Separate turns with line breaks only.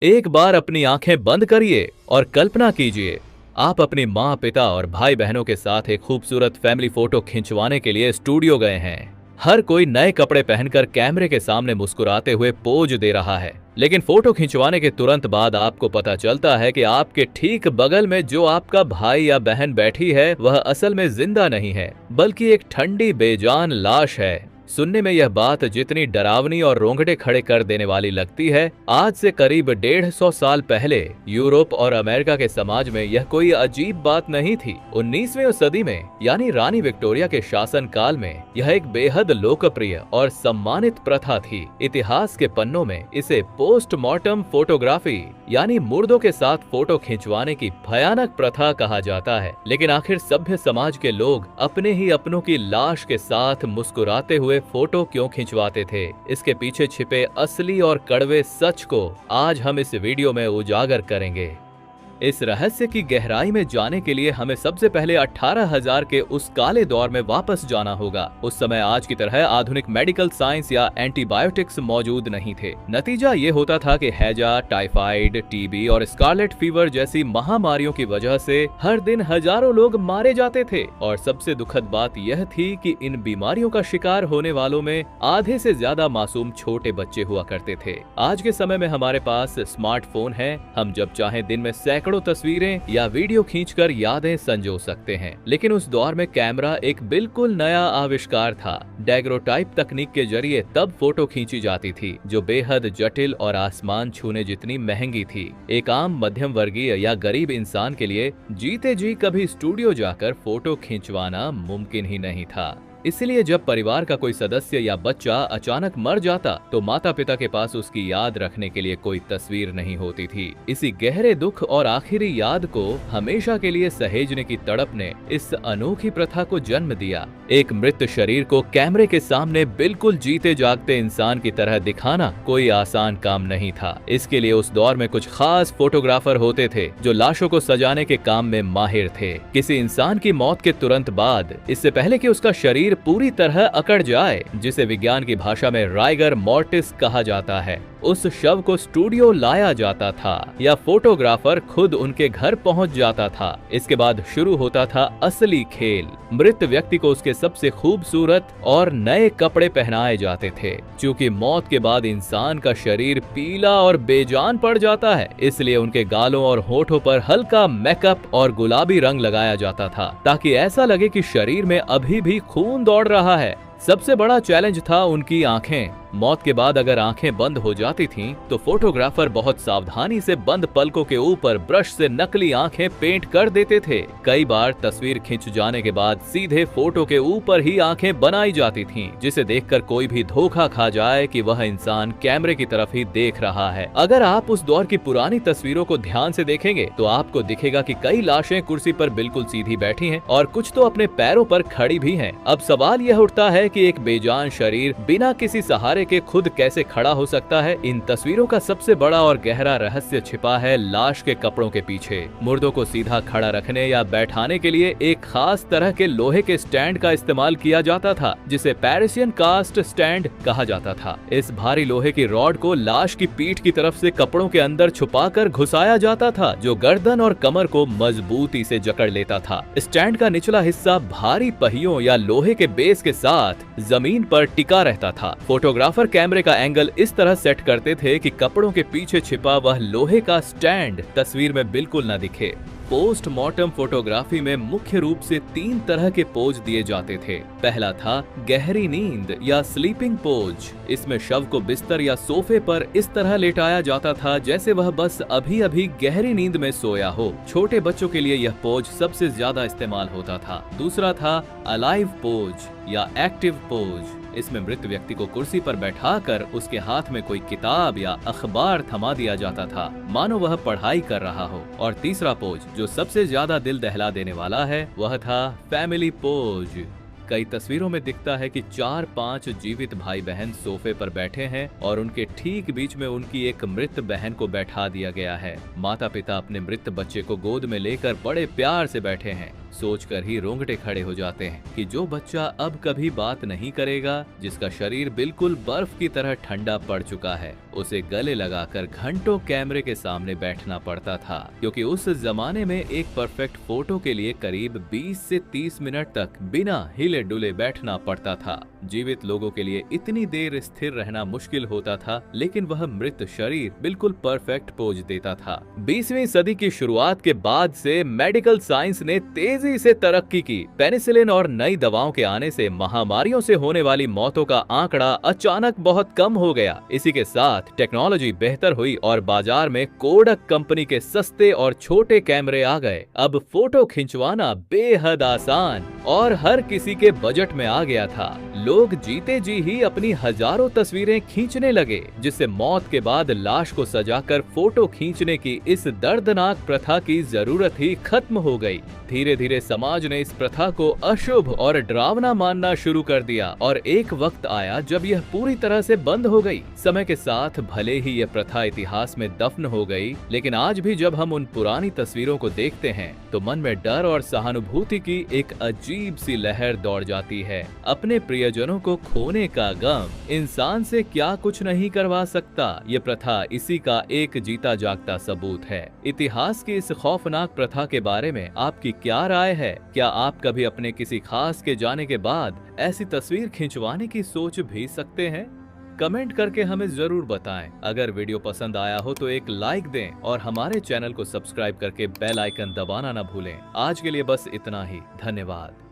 एक बार अपनी आंखें बंद करिए और कल्पना कीजिए, आप अपनी माँ, पिता और भाई बहनों के साथ एक खूबसूरत फैमिली फोटो खिंचवाने के लिए स्टूडियो गए हैं। हर कोई नए कपड़े पहनकर कैमरे के सामने मुस्कुराते हुए पोज दे रहा है। लेकिन फोटो खिंचवाने के तुरंत बाद आपको पता चलता है कि आपके ठीक बगल में जो आपका भाई या बहन बैठी है, वह असल में जिंदा नहीं है, बल्कि एक ठंडी बेजान लाश है। सुनने में यह बात जितनी डरावनी और रोंगटे खड़े कर देने वाली लगती है, आज से करीब 150 साल पहले यूरोप और अमेरिका के समाज में यह कोई अजीब बात नहीं थी। 19वीं सदी में यानी रानी विक्टोरिया के शासन काल में यह एक बेहद लोकप्रिय और सम्मानित प्रथा थी। इतिहास के पन्नों में इसे पोस्टमार्टम फोटोग्राफी यानी मुर्दों के साथ फोटो खिंचवाने की भयानक प्रथा कहा जाता है। लेकिन आखिर सभ्य समाज के लोग अपने ही अपनों की लाश के साथ मुस्कुराते हुए फोटो क्यों खिंचवाते थे? इसके पीछे छिपे असली और कड़वे सच को आज हम इस वीडियो में उजागर करेंगे। इस रहस्य की गहराई में जाने के लिए हमें सबसे पहले 18,000 के उस काले दौर में वापस जाना होगा। उस समय आज की तरह आधुनिक मेडिकल साइंस या एंटीबायोटिक्स मौजूद नहीं थे। नतीजा ये होता था कि हैजा, टाइफाइड, टीबी और स्कारलेट फीवर जैसी महामारियों की वजह से हर दिन हजारों लोग मारे जाते थे। और सबसे दुखद बात यह थी कि इन बीमारियों का शिकार होने वालों में आधे से ज्यादा मासूम छोटे बच्चे हुआ करते थे। आज के समय में हमारे पास स्मार्टफोन है, हम जब चाहें दिन में सैकड़ों तस्वीरें या वीडियो खींचकर यादें संजो सकते हैं। लेकिन उस दौर में कैमरा एक बिल्कुल नया आविष्कार था। डैग्रोटाइप तकनीक के जरिए तब फोटो खींची जाती थी, जो बेहद जटिल और आसमान छूने जितनी महंगी थी। एक आम मध्यम वर्गीय या गरीब इंसान के लिए जीते जी कभी स्टूडियो जाकर फोटो खिंचवाना मुमकिन ही नहीं था। इसलिए जब परिवार का कोई सदस्य या बच्चा अचानक मर जाता, तो माता पिता के पास उसकी याद रखने के लिए कोई तस्वीर नहीं होती थी। इसी गहरे दुख और आखिरी याद को हमेशा के लिए सहेजने की तड़प ने इस अनोखी प्रथा को जन्म दिया। एक मृत शरीर को कैमरे के सामने बिल्कुल जीते जागते इंसान की तरह दिखाना कोई आसान काम नहीं था। इसके लिए उस दौर में कुछ खास फोटोग्राफर होते थे जो लाशों को सजाने के काम में माहिर थे। किसी इंसान की मौत के तुरंत बाद, इससे पहले कि उसका शरीर पूरी तरह अकड़ जाए, जिसे विज्ञान की भाषा में राइगर मॉर्टिस कहा जाता है, उस शव को स्टूडियो लाया जाता था या फोटोग्राफर खुद उनके घर पहुंच जाता था। इसके बाद शुरू होता था असली खेल। मृत व्यक्ति को उसके सबसे खूबसूरत और नए कपड़े पहनाए जाते थे। क्योंकि मौत के बाद इंसान का शरीर पीला और बेजान पड़ जाता है, इसलिए उनके गालों और होठों पर हल्का मेकअप और गुलाबी रंग लगाया जाता था, ताकि ऐसा लगे कि शरीर में अभी भी खून दौड़ रहा है। सबसे बड़ा चैलेंज था उनकी आंखें। मौत के बाद अगर आंखें बंद हो जाती थीं, तो फोटोग्राफर बहुत सावधानी से बंद पलकों के ऊपर ब्रश से नकली आंखें पेंट कर देते थे। कई बार तस्वीर खिंच जाने के बाद सीधे फोटो के ऊपर ही आंखें बनाई जाती थीं, जिसे देखकर कोई भी धोखा खा जाए कि वह इंसान कैमरे की तरफ ही देख रहा है। अगर आप उस दौर की पुरानी तस्वीरों को ध्यान से देखेंगे, तो आपको दिखेगा कि कई लाशें कुर्सी पर बिल्कुल सीधी बैठी हैं और कुछ तो अपने पैरों पर खड़ी भी हैं। अब सवाल यह उठता है कि एक बेजान शरीर बिना किसी सहारे के खुद कैसे खड़ा हो सकता है? इन तस्वीरों का सबसे बड़ा और गहरा रहस्य छिपा है लाश के कपड़ों के पीछे। मुर्दों को सीधा खड़ा रखने या बैठाने के लिए एक खास तरह के लोहे के स्टैंड का इस्तेमाल किया जाता था, जिसे पैरिसियन कास्ट स्टैंड कहा जाता था। इस भारी लोहे की रॉड को लाश की पीठ की तरफ से कपड़ों के अंदर छुपाकर घुसाया जाता था, जो गर्दन और कमर को मजबूती से जकड़ लेता था। स्टैंड का निचला हिस्सा भारी पहियों या लोहे के बेस के साथ जमीन पर टिका रहता था। फोटोग्राफर कैमरे का एंगल इस तरह सेट करते थे कि कपड़ों के पीछे छिपा वह लोहे का स्टैंड तस्वीर में बिल्कुल न दिखे। पोस्टमार्टम फोटोग्राफी में मुख्य रूप से 3 तरह के पोज दिए जाते थे। पहला था गहरी नींद या स्लीपिंग पोज। इसमें शव को बिस्तर या सोफे पर इस तरह लेटाया जाता था जैसे वह बस अभी अभी गहरी नींद में सोया हो। छोटे बच्चों के लिए यह पोज सबसे ज्यादा इस्तेमाल होता था। दूसरा था अलाइव पोज या एक्टिव पोज। इसमें मृत व्यक्ति को कुर्सी पर बैठाकर उसके हाथ में कोई किताब या अखबार थमा दिया जाता था, मानो वह पढ़ाई कर रहा हो। और तीसरा पोज, जो सबसे ज्यादा दिल दहला देने वाला है, वह था फैमिली पोज। कई तस्वीरों में दिखता है कि 4-5 जीवित भाई बहन सोफे पर बैठे हैं और उनके ठीक बीच में उनकी एक मृत बहन को बैठा दिया गया है। माता पिता अपने मृत बच्चे को गोद में लेकर बड़े प्यार से बैठे हैं। सोचकर ही रोंगटे खड़े हो जाते हैं कि जो बच्चा अब कभी बात नहीं करेगा, जिसका शरीर बिल्कुल बर्फ की तरह ठंडा पड़ चुका है, उसे गले लगाकर घंटों कैमरे के सामने बैठना पड़ता था, क्योंकि उस जमाने में एक परफेक्ट फोटो के लिए करीब 20 से 30 मिनट तक बिना हिले डुले बैठना पड़ता था। जीवित लोगों के लिए इतनी देर स्थिर रहना मुश्किल होता था, लेकिन वह मृत शरीर बिल्कुल परफेक्ट पोज देता था। 20वीं सदी की शुरुआत के बाद से मेडिकल साइंस ने तेजी से तरक्की की। पेनिसिलिन और नई दवाओं के आने से महामारियों से होने वाली मौतों का आंकड़ा अचानक बहुत कम हो गया। इसी के साथ टेक्नोलॉजी बेहतर हुई और बाजार में कोडक कंपनी के सस्ते और छोटे कैमरे आ गए। अब फोटो खिंचवाना बेहद आसान और हर किसी के बजट में आ गया था। लोग जीते जी ही अपनी हजारों तस्वीरें खींचने लगे, जिससे मौत के बाद लाश को सजाकर फोटो खींचने की इस दर्दनाक प्रथा की जरूरत ही खत्म हो गई। धीरे धीरे समाज ने इस प्रथा को अशुभ और डरावना मानना शुरू कर दिया और एक वक्त आया जब यह पूरी तरह से बंद हो गई। समय के साथ भले ही यह प्रथा इतिहास में दफन हो गई, लेकिन आज भी जब हम उन पुरानी तस्वीरों को देखते हैं तो मन में डर और सहानुभूति की एक अजीब सी लहर दौड़ जाती है। अपने प्रियजनों को खोने का गम इंसान से क्या कुछ नहीं करवा सकता। ये प्रथा इसी का एक जीता जागता सबूत है। इतिहास की इस खौफनाक प्रथा के बारे में आपकी क्या राय है? क्या आप कभी अपने किसी खास के जाने के बाद ऐसी तस्वीर खिंचवाने की सोच भी सकते हैं? कमेंट करके हमें जरूर बताएं। अगर वीडियो पसंद आया हो तो एक लाइक दें और हमारे चैनल को सब्सक्राइब करके बेल आइकन दबाना न भूलें। आज के लिए बस इतना ही। धन्यवाद।